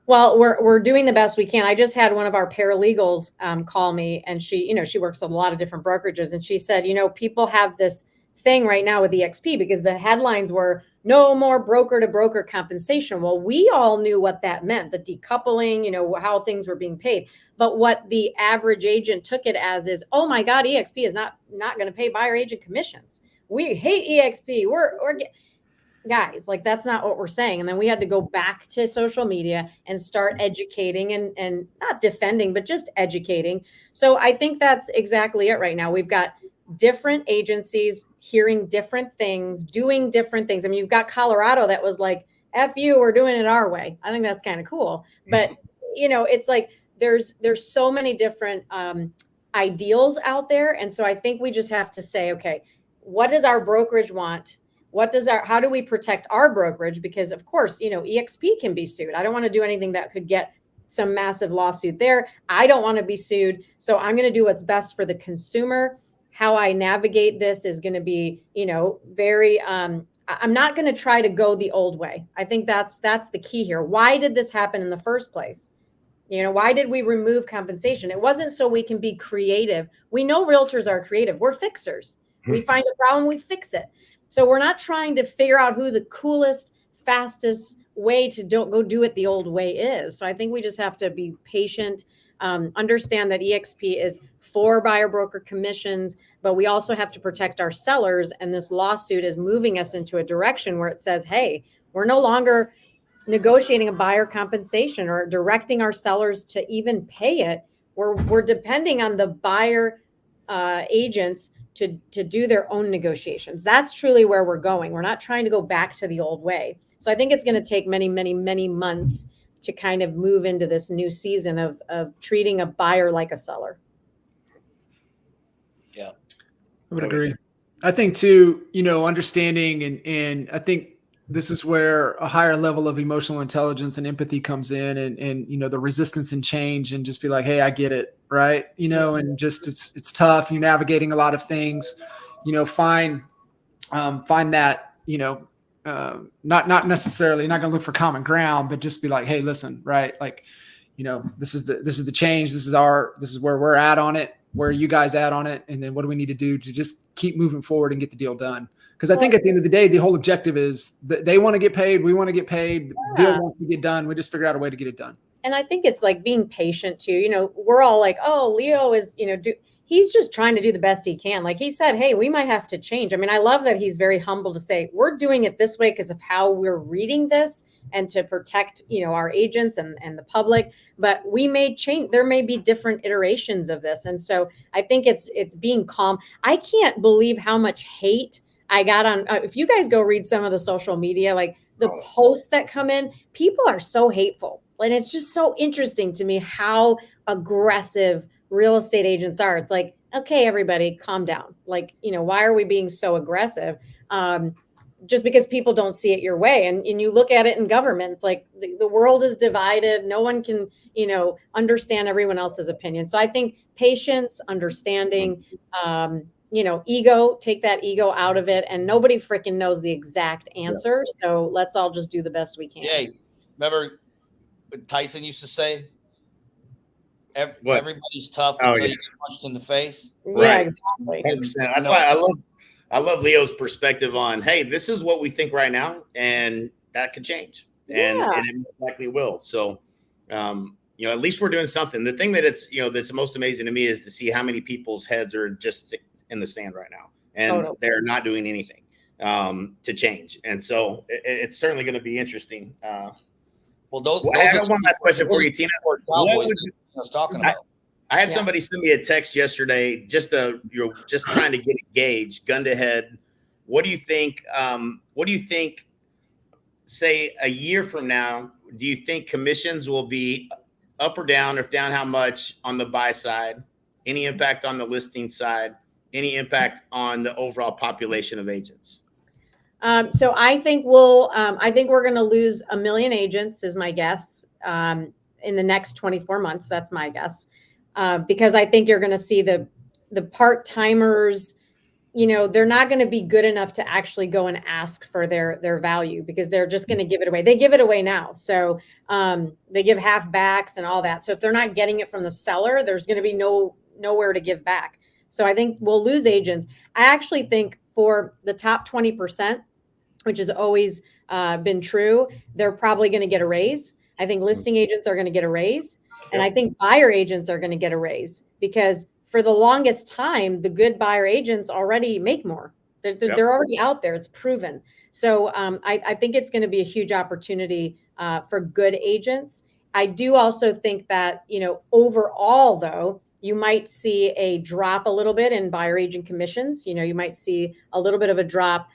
Well, we're doing the best we can. I just had one of our paralegals call me, and she works with a lot of different brokerages, and she said, people have this thing right now with EXP because the headlines were no more broker to broker compensation. Well, we all knew what that meant, the decoupling, how things were being paid. But what the average agent took it as is, oh my God, EXP is not going to pay buyer agent commissions. We hate EXP. We're guys, like, that's not what we're saying. And then we had to go back to social media and start educating and not defending, but just educating. So I think that's exactly it right now. We've got different agencies hearing different things, doing different things. I mean, you've got Colorado that was like, F you, we're doing it our way. I think that's kind of cool. But, it's like there's so many different ideals out there. And so I think we just have to say, okay, what does our brokerage want? How do we protect our brokerage? Because of course, EXP can be sued. I don't want to do anything that could get some massive lawsuit there. I don't want to be sued. So I'm going to do what's best for the consumer. How I navigate this is going to be, very, I'm not going to try to go the old way. I think that's the key here. Why did this happen in the first place? Why did we remove compensation? It wasn't so we can be creative. We know realtors are creative. We're fixers. We find a problem, we fix it. So we're not trying to figure out who the coolest, fastest way to go do it the old way is. So I think we just have to be patient, understand that EXP is for buyer broker commissions, but we also have to protect our sellers. And this lawsuit is moving us into a direction where it says, hey, we're no longer negotiating a buyer compensation or directing our sellers to even pay it. We're depending on the buyer agents to do their own negotiations. That's truly where we're going. We're not trying to go back to the old way. So I think it's going to take many, many, many months to kind of move into this new season of treating a buyer like a seller. Yeah, I would agree. I think too, understanding and I think this is where a higher level of emotional intelligence and empathy comes in and the resistance and change and just be like, hey, I get it. Right. And just, it's tough. You're navigating a lot of things, find that, not necessarily, not going to look for common ground, but just be like, hey, listen, right. Like, this is the change. This is where we're at on it. Where are you guys at on it? And then what do we need to do to just keep moving forward and get the deal done? Because I think at the end of the day, the whole objective is that they want to get paid. We want to get paid. The deal wants to get done. We just figure out a way to get it done. And I think it's like being patient too. We're all like, oh, Leo is, he's just trying to do the best he can. Like he said, hey, we might have to change. I mean, I love that he's very humble to say, we're doing it this way because of how we're reading this and to protect, our agents and the public, but we may change. There may be different iterations of this. And so I think it's being calm. I can't believe how much hate I got on, if you guys go read some of the social media, like the posts that come in, people are so hateful. And it's just so interesting to me how aggressive real estate agents are. It's like, okay, everybody calm down. Like, why are we being so aggressive? Just because people don't see it your way. And you look at it in government, it's like the world is divided. No one can, understand everyone else's opinion. So I think patience, understanding, ego, take that ego out of it. And nobody freaking knows the exact answer. Yeah. So let's all just do the best we can. Jay, remember what Tyson used to say? Everybody's tough until you get punched in the face. Yeah, exactly. 100%. That's why I love Leo's perspective on, hey, this is what we think right now, and that could change, and it most likely will. So, at least we're doing something. The thing that that's most amazing to me is to see how many people's heads are just in the sand right now, and they're not doing anything to change. And so it's certainly going to be interesting. I have one last question for you, Tina. I was talking about. I had somebody send me a text yesterday, just trying to get a gauge, gun to head. What do you think? Say a year from now, do you think commissions will be up or down? If down, how much on the buy side? Any impact on the listing side? Any impact on the overall population of agents? So I think we're going to lose 1 million agents, is my guess, in the next 24 months. That's my guess. Because I think you're going to see the part-timers, they're not going to be good enough to actually go and ask for their value, because they're just going to give it away. They give it away now. So they give half backs and all that. So if they're not getting it from the seller, there's going to be nowhere to give back. So I think we'll lose agents. I actually think for the top 20%, which has always been true, they're probably going to get a raise. I think listing agents are going to get a raise. And I think buyer agents are going to get a raise, because for the longest time, the good buyer agents already make more. They're already out there. It's proven. So I think it's going to be a huge opportunity for good agents. I do also think that, overall, though, you might see a drop a little bit in buyer agent commissions. You might see a little bit of a drop.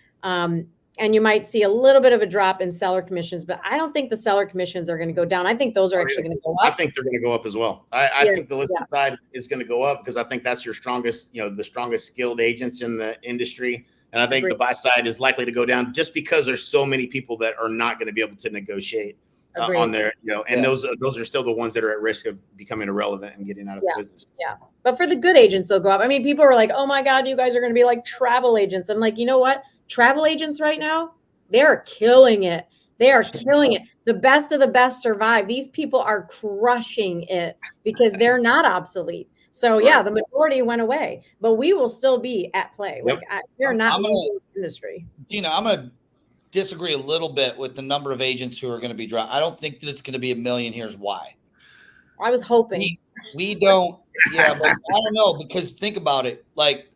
And you might see a little bit of a drop in seller commissions, but I don't think the seller commissions are going to go down. I think those are actually going to go up. I think they're going to go up as well. I think the listing side is going to go up, because I think that's your strongest, the strongest skilled agents in the industry. And I think the buy side is likely to go down, just because there's so many people that are not going to be able to negotiate on their, and those are still the ones that are at risk of becoming irrelevant and getting out of the business. Yeah. But for the good agents, they'll go up. I mean, people are like, oh my God, you guys are going to be like travel agents. I'm like, you know what? Travel agents right now, they're killing it. They are killing it. The best of the best survive. These people are crushing it because they're not obsolete. So the majority went away, but we will still be at play. Like they're not losing the industry. Tina, I'm going to disagree a little bit with the number of agents who are going to be dropped. I don't think that it's going to be 1 million. Here's why. I was hoping. We don't. Yeah, but I don't know, because think about it. Like,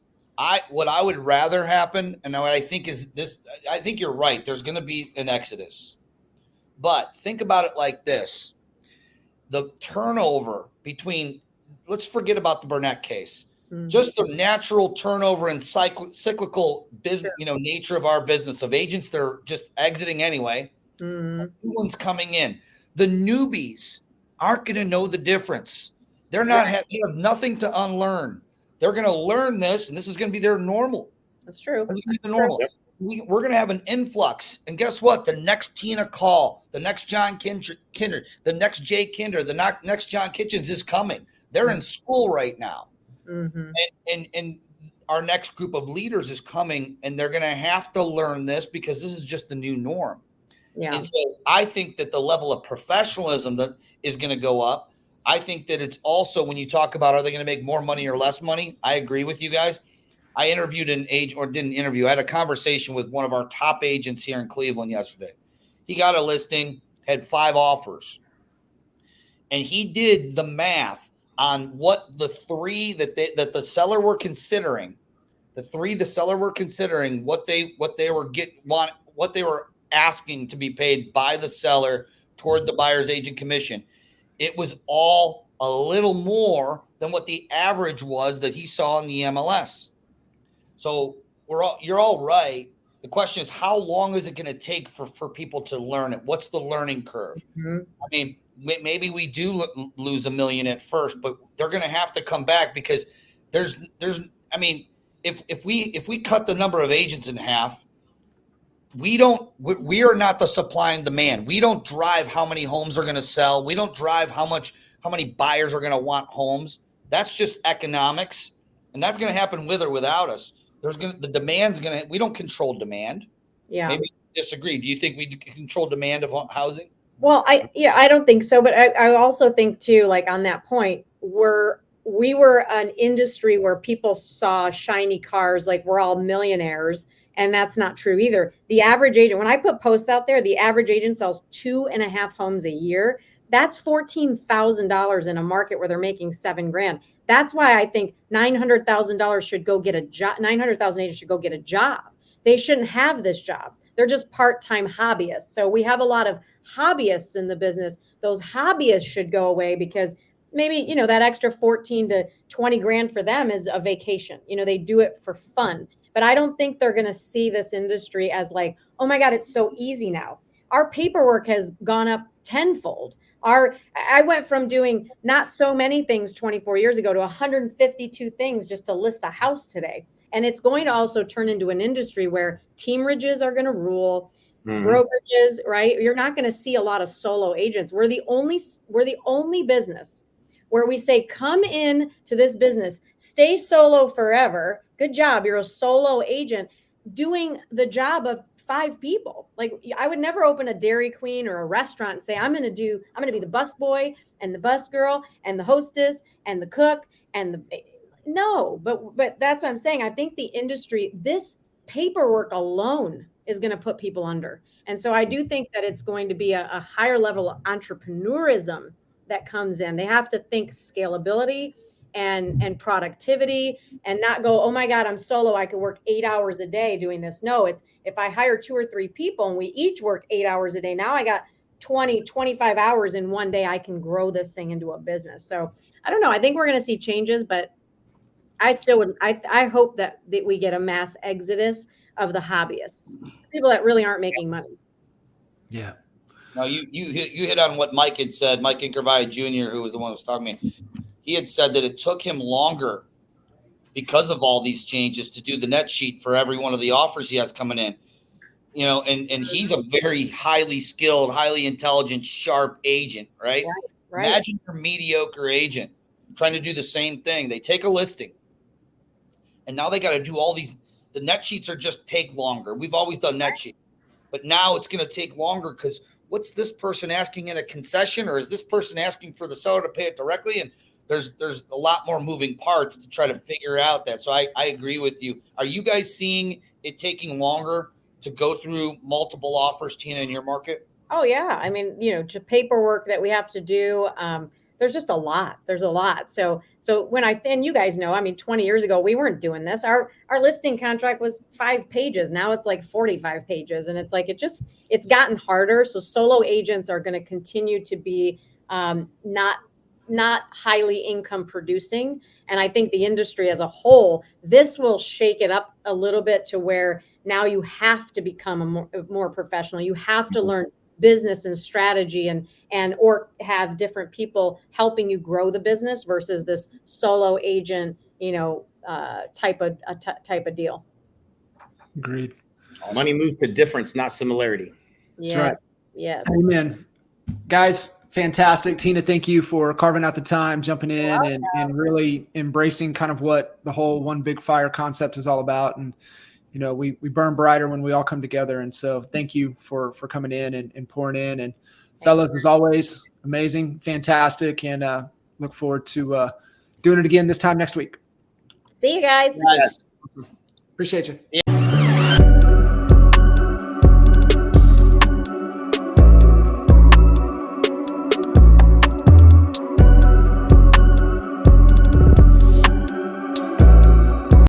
what I would rather happen, and what I think is this, I think you're right. There's going to be an exodus, but think about it like this: the turnover between, let's forget about the Burnett case, just the natural turnover and cyclical business, nature of our business of agents. They're just exiting anyway. New ones coming in. The newbies aren't going to know the difference. They're not they have nothing to unlearn. They're going to learn this, and this is going to be their normal. That's true. The normal. We're going to have an influx. And guess what? The next Tina Caul, the next John Kinder, the next Jay Kinder, the next John Kitchens is coming. They're in school right now. And our next group of leaders is coming, and they're going to have to learn this, because this is just the new norm. Yeah. And so I think that the level of professionalism that is going to go up. I think that it's also, when you talk about, are they going to make more money or less money? I agree with you guys. I interviewed I had a conversation with one of our top agents here in Cleveland yesterday. He got a listing, had 5 offers. And he did the math what the three that the seller were considering, what they were asking to be paid by the seller toward the buyer's agent commission. It was all a little more than what the average was that he saw in the MLS. So you're all right. The question is, how long is it going to take for people to learn it? What's the learning curve? Mm-hmm. I mean, maybe we do lose $1 million at first, but they're going to have to come back because there's, I mean, if we cut the number of agents in half, we are not the supply and demand. We don't drive how many homes are going to sell. We don't drive how many buyers are going to want homes. That's just economics. And that's going to happen with or without us. The demand's going to, we don't control demand. Yeah. Maybe you disagree. Do you think we control demand of housing? Well, I don't think so. But I also think too, like on that point, we were an industry where people saw shiny cars, like we're all millionaires. And that's not true either. The average agent, when I put posts out there, the average agent sells 2.5 homes a year. That's $14,000 in a market where they're making $7,000. That's why I think $900,000 should go get a job. 900,000 agents should go get a job. They shouldn't have this job. They're just part-time hobbyists. So we have a lot of hobbyists in the business. Those hobbyists should go away because maybe, that extra 14 to 20 grand for them is a vacation. They do it for fun. But I don't think they're going to see this industry as like, oh my God, it's so easy now. Our paperwork has gone up tenfold. I went from doing not so many things 24 years ago to 152 things just to list a house today. And it's going to also turn into an industry where teamrages are going to rule, brokerages, right? You're not going to see a lot of solo agents. We're the only business where we say, come in to this business, stay solo forever. Good job. You're a solo agent doing the job of 5 people. Like I would never open a Dairy Queen or a restaurant and say, I'm going to be the bus boy and the bus girl and the hostess and the cook no, but that's what I'm saying. I think the industry, this paperwork alone is going to put people under. And so I do think that it's going to be a higher level of entrepreneurism that comes in. They have to think scalability and productivity and not go, oh my God, I'm solo. I could work 8 hours a day doing this. No, it's if I hire 2 or 3 people and we each work 8 hours a day, now I got 20, 25 hours in one day. I can grow this thing into a business. So I don't know. I think we're going to see changes, but I hope that we get a mass exodus of the hobbyists, people that really aren't making money. Yeah. No, you hit on what Mike had said. Mike Inkervai Jr., who was the one who was talking to me, he had said that it took him longer because of all these changes to do the net sheet for every one of the offers he has coming in. And he's a very highly skilled, highly intelligent, sharp agent, right? Right. Imagine your mediocre agent trying to do the same thing. They take a listing, and now they got to do all these. The net sheets take longer. We've always done net sheets, but now it's going to take longer because what's this person asking in a concession, or is this person asking for the seller to pay it directly? And there's a lot more moving parts to try to figure out that. So I agree with you. Are you guys seeing it taking longer to go through multiple offers, Tina, in your market? Oh yeah. I mean, to paperwork that we have to do. There's just a lot. There's a lot. So and you guys know, 20 years ago, we weren't doing this. Our listing contract was 5 pages. Now it's like 45 pages. And it's like, it's gotten harder. So solo agents are going to continue to be not highly income producing. And I think the industry as a whole, this will shake it up a little bit to where now you have to become a more professional. You have to learn business and strategy or have different people helping you grow the business versus this solo agent, type of deal. Agreed. Money moves to difference, not similarity. Yes. That's right. Yes. Amen. Guys, fantastic. Tina, thank you for carving out the time, jumping in and really embracing kind of what the whole One Big Fire concept is all about. And we burn brighter when we all come together. And so thank you for coming in and pouring in. And fellas, as always, amazing, fantastic. And look forward to doing it again this time next week. See you guys. Yes. Appreciate you. Yeah.